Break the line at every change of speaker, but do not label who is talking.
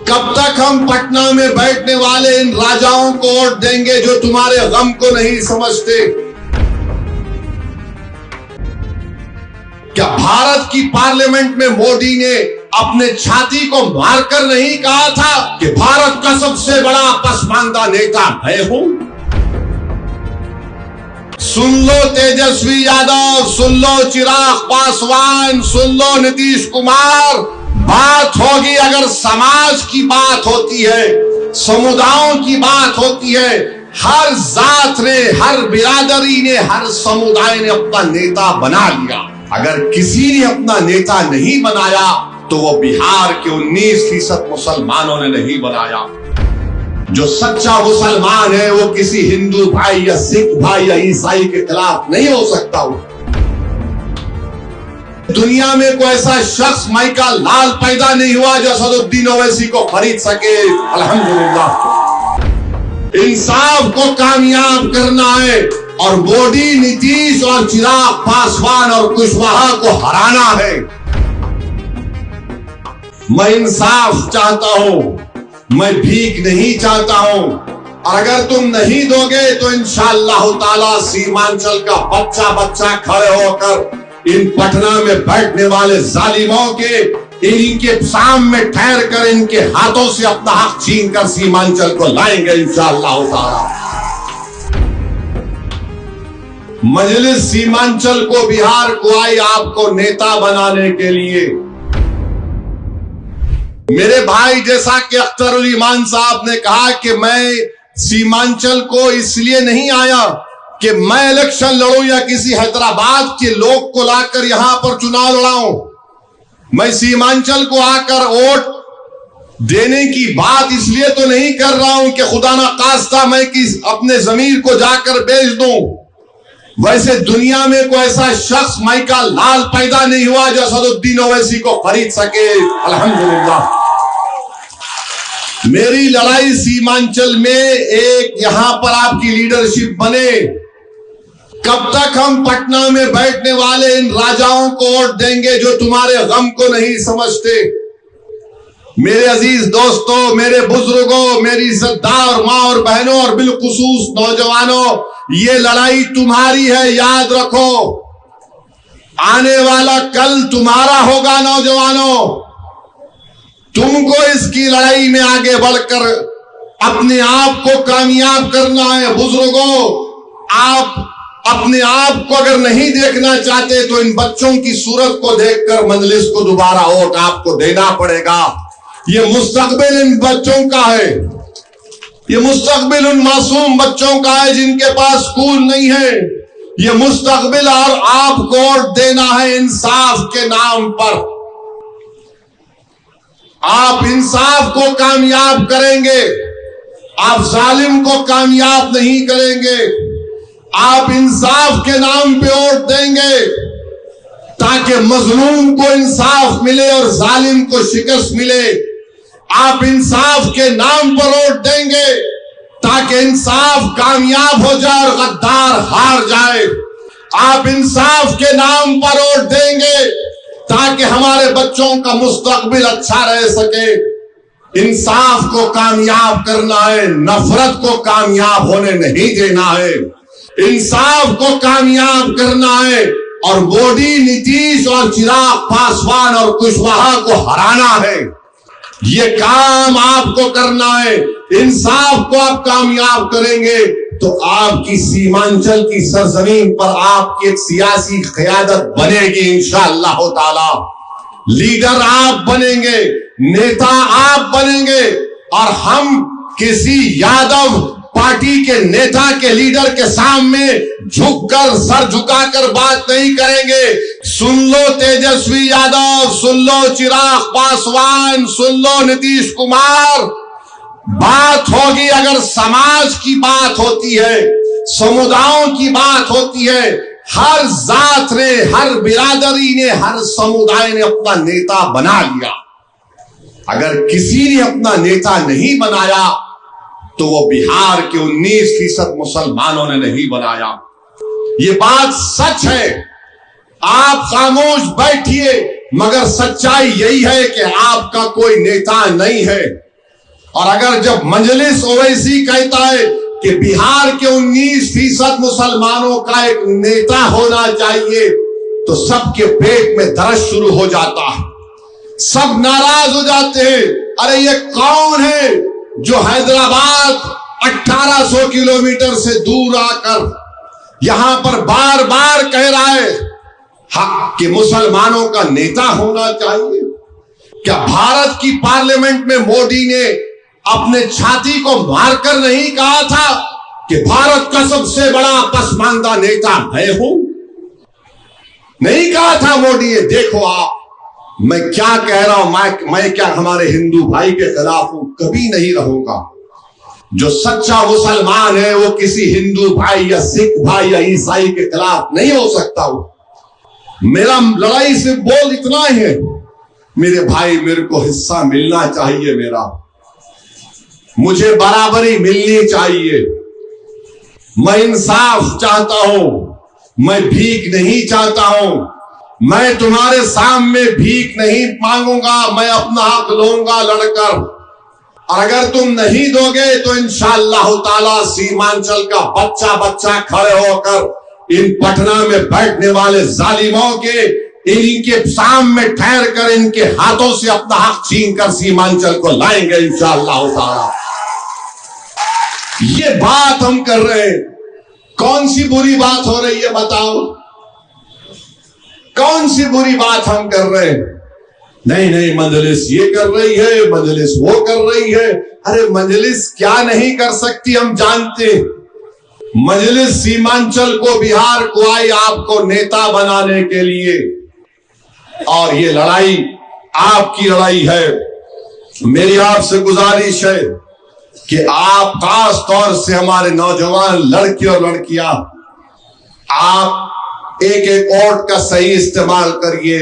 कब तक हम पटना में बैठने वाले इन राजाओं को वोट देंगे जो तुम्हारे गम को नहीं समझते? क्या भारत की पार्लियामेंट में मोदी ने अपने छाती को मारकर नहीं कहा था कि भारत का सबसे बड़ा पसमानदा नेता मैं हूं? सुन लो तेजस्वी यादव, सुन लो चिराग पासवान, सुन लो नीतीश कुमार। बात होगी अगर समाज की बात होती है, समुदायों की बात होती है, हर जात ने, हर बिरादरी ने, हर समुदाय ने अपना नेता बना लिया। अगर किसी ने अपना नेता नहीं बनाया तो वो बिहार के 19% मुसलमानों ने नहीं बनाया। जो सच्चा मुसलमान है वो किसी हिंदू भाई या सिख भाई या ईसाई के खिलाफ नहीं हो सकता। दुनिया में कोई ऐसा शख्स माइका लाल पैदा नहीं हुआ जो असदुद्दीन ओवैसी को खरीद सके। अल्हम्दुलिल्लाह। इंसाफ को कामयाब करना है और मोदी, नीतीश और चिराग पासवान और कुशवाहा को हराना है। मैं इंसाफ चाहता हूं, मैं भीख नहीं चाहता हूं। और अगर तुम नहीं दोगे तो इंशाअल्लाह ताला सीमांचल का बच्चा बच्चा खड़े होकर इन पटना में बैठने वाले जालिमों के, इनके सामने ठहर कर इनके हाथों से अपना हक छीन कर सीमांचल को लाएंगे इंशाअल्लाह ताला। मजलिस सीमांचल को, बिहार को आई आपको नेता बनाने के लिए। मेरे भाई जैसा कि अख्तरुल ईमान साहब ने कहा कि मैं सीमांचल को इसलिए नहीं आया कि मैं इलेक्शन लड़ूं या किसी हैदराबाद के लोग को लाकर यहां पर चुनाव लड़ाऊं। मैं सीमांचल को आकर वोट देने की बात इसलिए तो नहीं कर रहा हूं कि खुदा ना खास्ता मैं अपने जमीर को जाकर बेच दूं। वैसे दुनिया में कोई ऐसा शख्स माइका लाल पैदा नहीं हुआ जो असदुद्दीन ओवैसी को खरीद सके। अल्हम्दुलिल्लाह। मेरी लड़ाई सीमांचल में एक यहां पर आपकी लीडरशिप बने। कब तक हम पटना में बैठने वाले इन राजाओं को वोट देंगे जो तुम्हारे गम को नहीं समझते? मेरे अजीज दोस्तों, मेरे बुजुर्गों, मेरी इज्जतदार मां और बहनों और बिलखुसूस नौजवानों, ये लड़ाई तुम्हारी है, याद रखो। आने वाला कल तुम्हारा होगा नौजवानों। तुमको इसकी लड़ाई में आगे बढ़कर अपने आप को कामयाब करना है। बुजुर्गों, आप अपने आप को अगर नहीं देखना चाहते तो इन बच्चों की सूरत को देखकर मजलिस को दोबारा वोट आपको देना पड़ेगा। ये मुस्तकबिल इन बच्चों का है, ये मुस्तकबिल उन मासूम बच्चों का है जिनके पास स्कूल नहीं है। ये मुस्तकबिल और आपको वोट देना है इंसाफ के नाम पर। आप इंसाफ को कामयाब करेंगे, आप जालिम को कामयाब नहीं करेंगे। आप इंसाफ के नाम पे वोट देंगे ताकि मजलूम को इंसाफ मिले और जालिम को शिकस्त मिले। आप इंसाफ के नाम पर वोट देंगे ताकि इंसाफ कामयाब हो जाए और गद्दार हार जाए। आप इंसाफ के नाम पर वोट देंगे ताकि हमारे बच्चों का मुस्तकबिल अच्छा रह सके। इंसाफ को कामयाब करना है, नफरत को कामयाब होने नहीं देना है। इंसाफ को कामयाब करना है और मोदी, नीतीश और चिराग पासवान और कुशवाहा को हराना है। ये काम आपको करना है। इंसाफ को आप कामयाब करेंगे तो आपकी सीमांचल की सरजमीन पर आपकी एक सियासी क़यादत बनेगी इंशाअल्लाह ताला। लीडर आप बनेंगे, नेता आप बनेंगे और हम किसी यादव पार्टी के नेता के लीडर के सामने झुककर, सर झुकाकर बात नहीं करेंगे। सुन लो तेजस्वी यादव, सुन लो चिराग पासवान, सुन लो नीतीश कुमार। बात होगी अगर समाज की बात होती है, समुदायों की बात होती है, हर जात ने, हर बिरादरी ने, हर समुदाय ने अपना नेता बना लिया। अगर किसी ने अपना नेता नहीं बनाया तो वो बिहार के 19% मुसलमानों ने नहीं बनाया। ये बात सच है। आप खामोश बैठिए, मगर सच्चाई यही है कि आपका कोई नेता नहीं है। और अगर जब मजलिस ओवैसी कहता है कि बिहार के 19% मुसलमानों का एक नेता होना चाहिए, तो सबके पेट में दर्द शुरू हो जाता है, सब नाराज हो जाते हैं। अरे ये कौन है जो हैदराबाद 1800 किलोमीटर से दूर आकर यहां पर बार बार कह रहा है कि मुसलमानों का नेता होना चाहिए? क्या भारत की पार्लियामेंट में मोदी ने अपने छाती को मारकर नहीं कहा था कि भारत का सबसे बड़ा पसमानदा नेता मैं हूं? नहीं कहा था मोदी ने। देखो आप, मैं क्या कह रहा हूं, मैं क्या हमारे हिंदू भाई के खिलाफ हूं? कभी नहीं रहूंगा। जो सच्चा मुसलमान है वो किसी हिंदू भाई या सिख भाई या ईसाई के खिलाफ नहीं हो सकता हूं। मेरा लड़ाई से बोल इतना ही है, मेरे भाई मेरे को हिस्सा मिलना चाहिए, मुझे बराबरी मिलनी चाहिए। मैं इंसाफ चाहता हूं, मैं भीख नहीं चाहता हूं। मैं तुम्हारे सामने भीख नहीं मांगूंगा, मैं अपना हक लूंगा लड़कर। और अगर तुम नहीं दोगे तो इंशाअल्लाह ताला सीमांचल का बच्चा बच्चा खड़े होकर इन पटना में बैठने वाले जालिमों के इनके सामने ठहर कर इनके हाथों से अपना हक छीन कर सीमांचल को लाएंगे इंशाअल्लाह ताला। ये बात हम कर रहे हैं। कौन सी बुरी बात हो रही है बताओ? कौन सी बुरी बात हम कर रहे हैं? नहीं मजलिस ये कर रही है, मजलिस वो कर रही है। अरे मजलिस क्या नहीं कर सकती हम जानते। मजलिस सीमांचल को, बिहार को आई आपको नेता बनाने के लिए, और ये लड़ाई आपकी लड़ाई है। मेरी आपसे गुजारिश है कि आप खास तौर से हमारे नौजवान लड़के और लड़कियां, आप एक वोट का सही इस्तेमाल करिए।